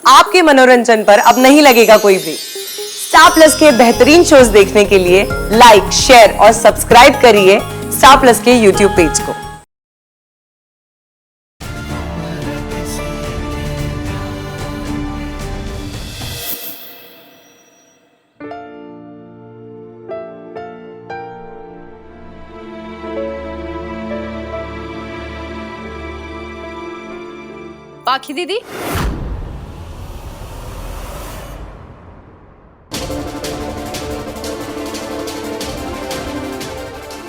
आपके मनोरंजन पर अब नहीं लगेगा कोई ब्रेक। स्टार प्लस के बेहतरीन शोज देखने के लिए लाइक, शेयर और सब्सक्राइब करिए स्टार प्लस के यूट्यूब पेज को। पाखी दीदी,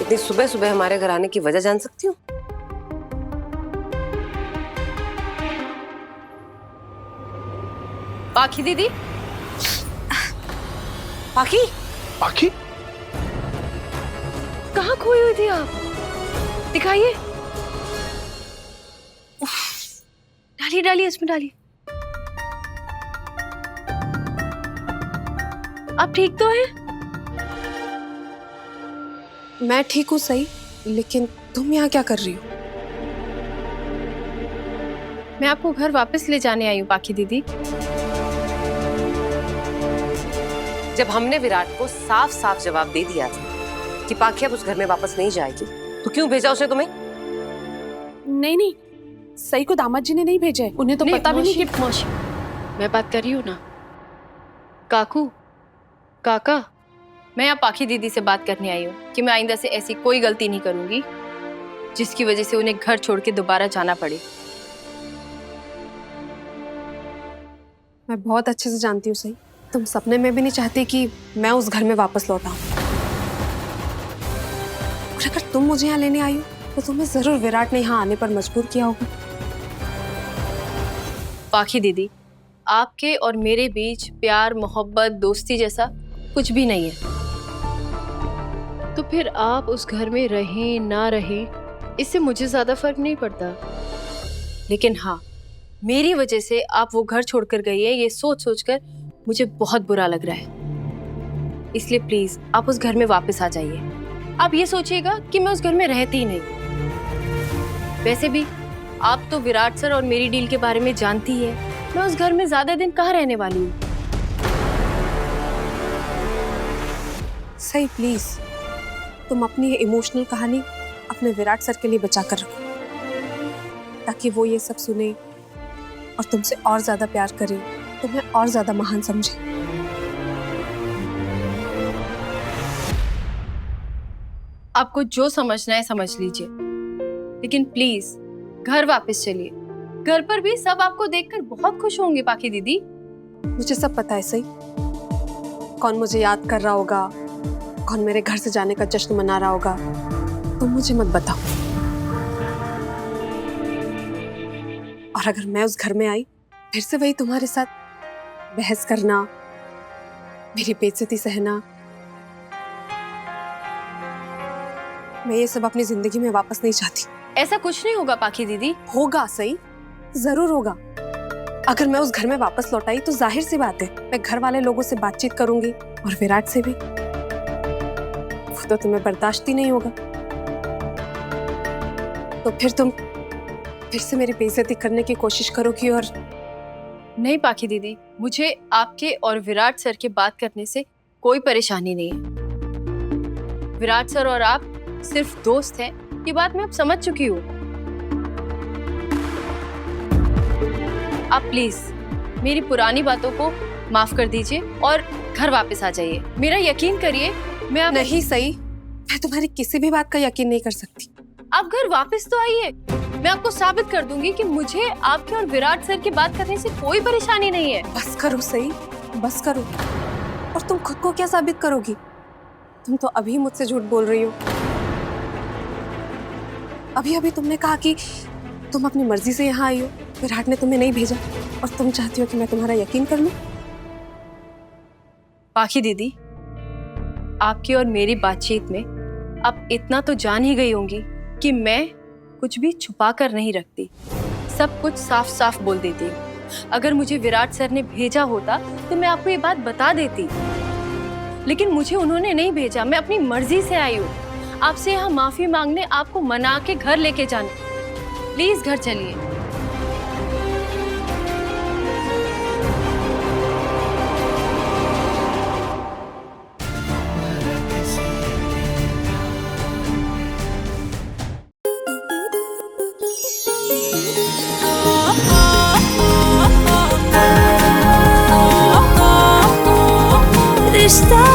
इतनी सुबह सुबह हमारे घर आने की वजह जान सकती हूँ? पाखी दीदी, पाखी, पाखी? कहाँ खोई हुई थी आप? दिखाइए। डालिए डालिए, इसमें डालिए। आप ठीक तो हैं? मैं ठीक हूँ सही, लेकिन तुम यहाँ क्या कर रही हो? मैं आपको घर वापस ले जाने आई हूँ पाखी दीदी। जब हमने विराट को साफ साफ जवाब दे दिया था कि पाखी अब उस घर में वापस नहीं जाएगी, तो क्यों भेजा उसने तुम्हें? नहीं नहीं, सही को दामाद जी ने नहीं भेजा है। उन्हें तो पता भी नहीं कि मौसी, मैं बात कर रही हूँ ना। काकू, काका, मैं यहाँ पाखी दीदी से बात करने आई हूँ कि मैं आइंदा से ऐसी कोई गलती नहीं करूंगी जिसकी वजह से उन्हें घर छोड़ के दोबारा जाना पड़े। मैं बहुत अच्छे से जानती हूँ सही, तुम सपने में भी नहीं चाहती कि मैं उस घर में वापस लौट आऊं। और अगर तुम मुझे यहाँ लेने आई हो तो तुम्हें जरूर विराट ने यहाँ आने पर मजबूर किया होगा। पाखी दीदी, आपके और मेरे बीच प्यार, मोहब्बत, दोस्ती जैसा कुछ भी नहीं है। तो फिर आप उस घर में रहें ना रहें, इससे मुझे ज्यादा फर्क नहीं पड़ता। लेकिन हाँ, मेरी वजह से आप वो घर छोड़कर गई है, ये सोच सोचकर मुझे बहुत बुरा लग रहा है। इसलिए प्लीज आप उस घर में वापस आ जाइए। आप ये सोचिएगा कि मैं उस घर में रहती ही नहीं। वैसे भी आप तो विराट सर और मेरी डील के बारे में जानती है। मैं उस घर में ज्यादा दिन कहाँ रहने वाली हूँ। सही प्लीज, तुम अपनी ये इमोशनल कहानी अपने विराट सर के लिए बचा कर रखो, ताकि वो ये सब सुने और तुमसे और ज्यादा प्यार करे, तुम्हें और ज्यादा महान समझे। आपको जो समझना है समझ लीजिए, लेकिन प्लीज घर वापस चलिए। घर पर भी सब आपको देखकर बहुत खुश होंगे पाखी दीदी। मुझे सब पता है सही, कौन मुझे याद कर रहा होगा, कौन मेरे घर से जाने का जश्न मना रहा होगा। तुम मुझे मत बताओ। और अगर मैं उस घर में आई, फिर से वही तुम्हारे साथ बहस करना, मेरी बेइज्जती सहना, मैं ये सब अपनी जिंदगी में वापस नहीं चाहती। ऐसा कुछ नहीं होगा पाखी दीदी। होगा सही, जरूर होगा। अगर मैं उस घर में वापस लौट आई तो जाहिर सी बात है मैं घर वाले लोगों से बातचीत करूंगी और विराट से भी। वो तो तुम्हें बर्दाश्त ही नहीं होगा। तो फिर तुम फिर से मेरी बेइज्जती करने की कोशिश करोगी। और नहीं पाखी दीदी, मुझे आपके और विराट सर के बात करने से कोई परेशानी नहीं है। विराट सर और आप सिर्फ दोस्त हैं, ये बात मैं अब समझ चुकी हूँ। आप प्लीज मेरी पुरानी बातों को माफ कर दीजिए और घर वापस आ जाइए। मेरा यकीन करिए, मैं आप नहीं सही, मैं तुम्हारी किसी भी बात का यकीन नहीं कर सकती। आप घर वापस तो आइए। मैं आपको साबित कर दूंगी कि मुझे आपके और विराट सर की बात करने से कोई परेशानी नहीं है। बस करो सही, बस करो। और तुम खुद को क्या साबित करोगी? तुम तो अभी मुझसे झूठ बोल रही हो। अभी अभी तुमने कहा कि तुम अपनी मर्जी से यहाँ आई हो, विराट ने तुम्हें नहीं भेजा, और तुम चाहती हो कि मैं तुम्हारा यकीन कर लूं। पाखी दीदी, आपकी और मेरी बातचीत में आप इतना तो जान ही गई होंगी कि मैं कुछ भी छुपा कर नहीं रखती, सब कुछ साफ साफ बोल देती हूँ। अगर मुझे विराट सर ने भेजा होता तो मैं आपको ये बात बता देती, लेकिन मुझे उन्होंने नहीं भेजा। मैं अपनी मर्जी से आई हूँ आपसे यहाँ माफी मांगने, आपको मना के घर लेके जाने। प्लीज घर चलिए। रिश्ता